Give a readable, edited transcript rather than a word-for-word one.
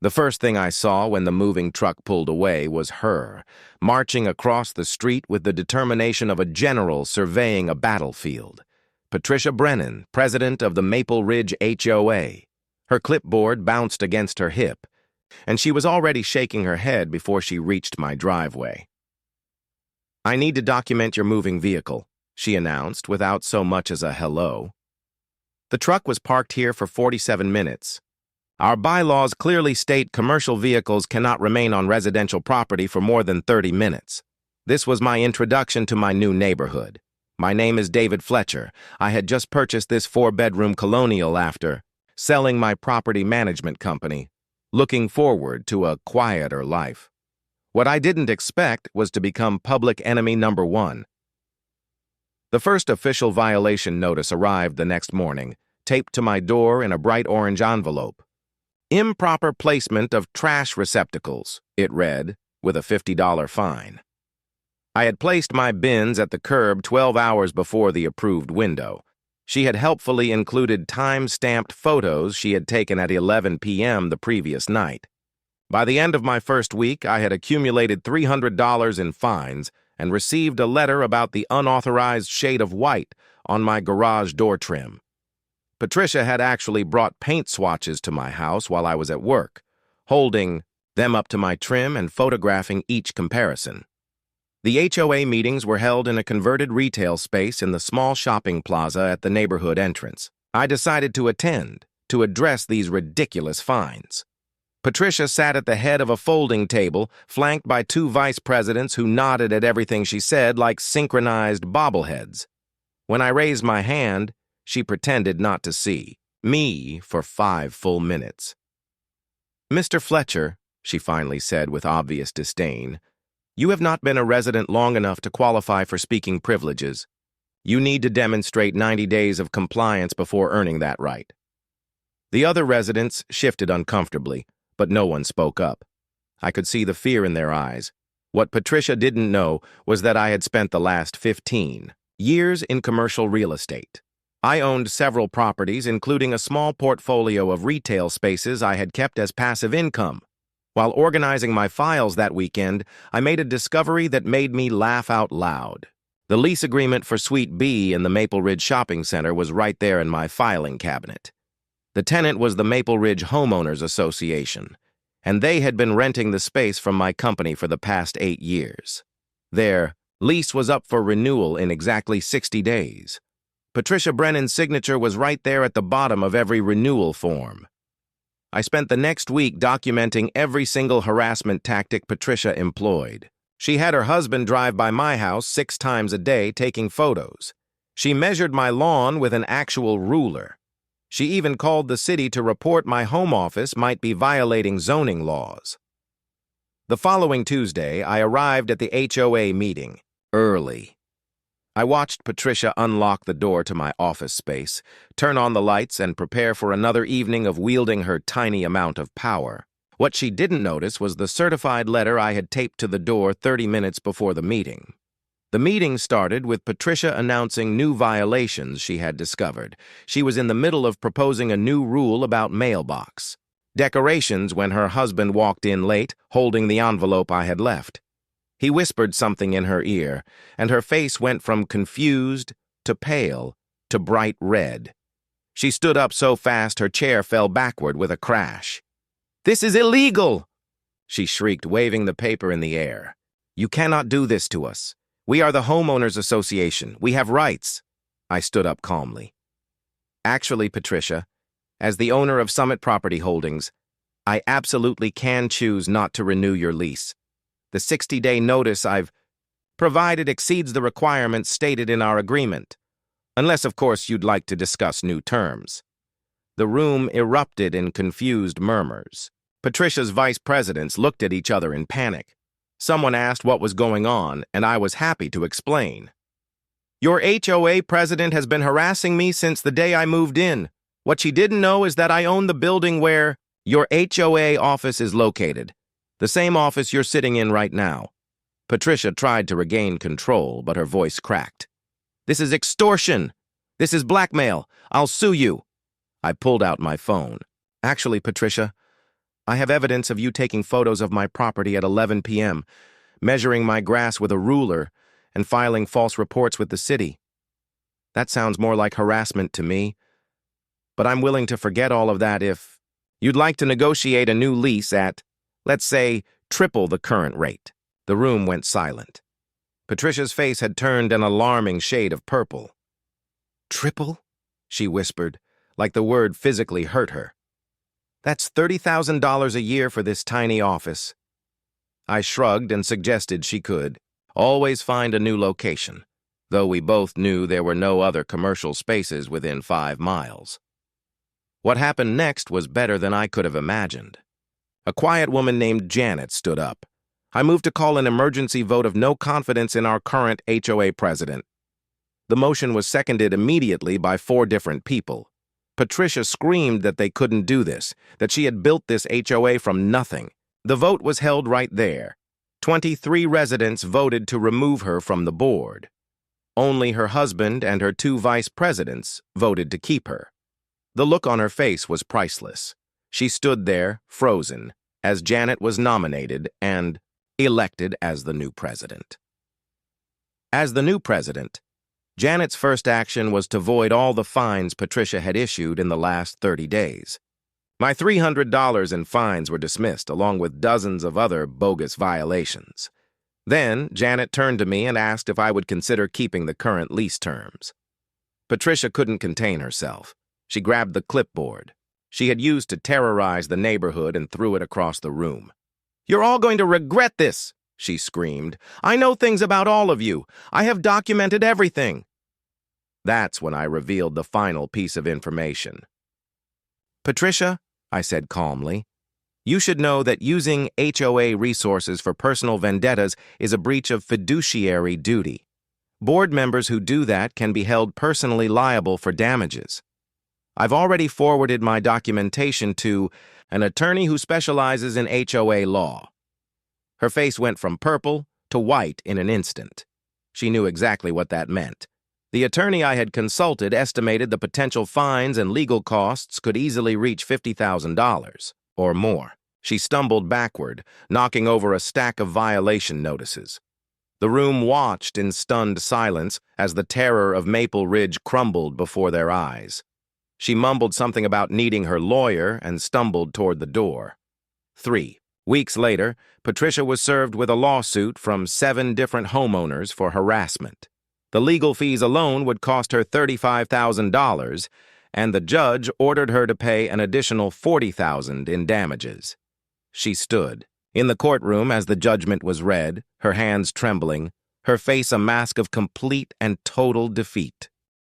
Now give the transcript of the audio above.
The first thing I saw when the moving truck pulled away was her, marching across the street with the determination of a general surveying a battlefield. Patricia Brennan, president of the Maple Ridge HOA. Her clipboard bounced against her hip, and she was already shaking her head before she reached my driveway. "I need to document your moving vehicle," she announced without so much as a hello. The truck was parked here for 47 minutes. Our bylaws clearly state commercial vehicles cannot remain on residential property for more than 30 minutes. This was my introduction to my new neighborhood. My name is David Fletcher. I had just purchased this 4-bedroom colonial after selling my property management company, looking forward to a quieter life. What I didn't expect was to become public enemy number one. The first official violation notice arrived the next morning, taped to my door in a bright orange envelope. "Improper placement of trash receptacles," it read, with a $50 fine. I had placed my bins at the curb 12 hours before the approved window. She had helpfully included time-stamped photos she had taken at 11 p.m. the previous night. By the end of my first week, I had accumulated $300 in fines and received a letter about the unauthorized shade of white on my garage door trim. Patricia had actually brought paint swatches to my house while I was at work, holding them up to my trim and photographing each comparison. The HOA meetings were held in a converted retail space in the small shopping plaza at the neighborhood entrance. I decided to attend to address these ridiculous fines. Patricia sat at the head of a folding table, flanked by 2 vice presidents who nodded at everything she said like synchronized bobbleheads. When I raised my hand, she pretended not to see me for 5 full minutes. "Mr. Fletcher," she finally said with obvious disdain, "you have not been a resident long enough to qualify for speaking privileges. You need to demonstrate 90 days of compliance before earning that right." The other residents shifted uncomfortably, but no one spoke up. I could see the fear in their eyes. What Patricia didn't know was that I had spent the last 15 years in commercial real estate. I owned several properties, including a small portfolio of retail spaces I had kept as passive income. While organizing my files that weekend, I made a discovery that made me laugh out loud. The lease agreement for Suite B in the Maple Ridge Shopping Center was right there in my filing cabinet. The tenant was the Maple Ridge Homeowners Association, and they had been renting the space from my company for the past 8 years. Their lease was up for renewal in exactly 60 days. Patricia Brennan's signature was right there at the bottom of every renewal form. I spent the next week documenting every single harassment tactic Patricia employed. She had her husband drive by my house 6 times a day taking photos. She measured my lawn with an actual ruler. She even called the city to report my home office might be violating zoning laws. The following Tuesday, I arrived at the HOA meeting, early. I watched Patricia unlock the door to my office space, turn on the lights, and prepare for another evening of wielding her tiny amount of power. What she didn't notice was the certified letter I had taped to the door 30 minutes before the meeting. The meeting started with Patricia announcing new violations she had discovered. She was in the middle of proposing a new rule about mailbox decorations when her husband walked in late, holding the envelope I had left. He whispered something in her ear, and her face went from confused to pale to bright red. She stood up so fast her chair fell backward with a crash. "This is illegal!" she shrieked, waving the paper in the air. "You cannot do this to us. We are the Homeowners Association. We have rights." I stood up calmly. "Actually, Patricia, as the owner of Summit Property Holdings, I absolutely can choose not to renew your lease. The 60-day notice I've provided exceeds the requirements stated in our agreement, unless, of course, you'd like to discuss new terms." The room erupted in confused murmurs. Patricia's vice presidents looked at each other in panic. Someone asked what was going on, and I was happy to explain. "Your HOA president has been harassing me since the day I moved in. What she didn't know is that I own the building where your HOA office is located. The same office you're sitting in right now." Patricia tried to regain control, but her voice cracked. "This is extortion. This is blackmail. I'll sue you." I pulled out my phone. "Actually, Patricia, I have evidence of you taking photos of my property at 11 p.m., measuring my grass with a ruler, and filing false reports with the city. That sounds more like harassment to me, but I'm willing to forget all of that if you'd like to negotiate a new lease at, let's say, triple the current rate." The room went silent. Patricia's face had turned an alarming shade of purple. "Triple?" she whispered, like the word physically hurt her. "That's $30,000 a year for this tiny office." I shrugged and suggested she could always find a new location, though we both knew there were no other commercial spaces within 5 miles. What happened next was better than I could have imagined. A quiet woman named Janet stood up. I moved to call an emergency vote of no confidence in our current HOA president. The motion was seconded immediately by 4 different people. Patricia screamed that they couldn't do this, that she had built this HOA from nothing. The vote was held right there. 23 residents voted to remove her from the board. Only her husband and her 2 vice presidents voted to keep her. The look on her face was priceless. She stood there, frozen, as Janet was nominated and elected as the new president. As the new president, Janet's first action was to void all the fines Patricia had issued in the last 30 days. My $300 in fines were dismissed, along with dozens of other bogus violations. Then, Janet turned to me and asked if I would consider keeping the current lease terms. Patricia couldn't contain herself. She grabbed the clipboard she had used to terrorize the neighborhood and threw it across the room. "You're all going to regret this," she screamed. "I know things about all of you. I have documented everything." That's when I revealed the final piece of information. "Patricia," I said calmly, "you should know that using HOA resources for personal vendettas is a breach of fiduciary duty. Board members who do that can be held personally liable for damages. I've already forwarded my documentation to an attorney who specializes in HOA law." Her face went from purple to white in an instant. She knew exactly what that meant. The attorney I had consulted estimated the potential fines and legal costs could easily reach $50,000 or more. She stumbled backward, knocking over a stack of violation notices. The room watched in stunned silence as the terror of Maple Ridge crumbled before their eyes. She mumbled something about needing her lawyer and stumbled toward the door. 3 weeks later, Patricia was served with a lawsuit from 7 different homeowners for harassment. The legal fees alone would cost her $35,000, and the judge ordered her to pay an additional $40,000 in damages. She stood in the courtroom as the judgment was read, her hands trembling, her face a mask of complete and total defeat.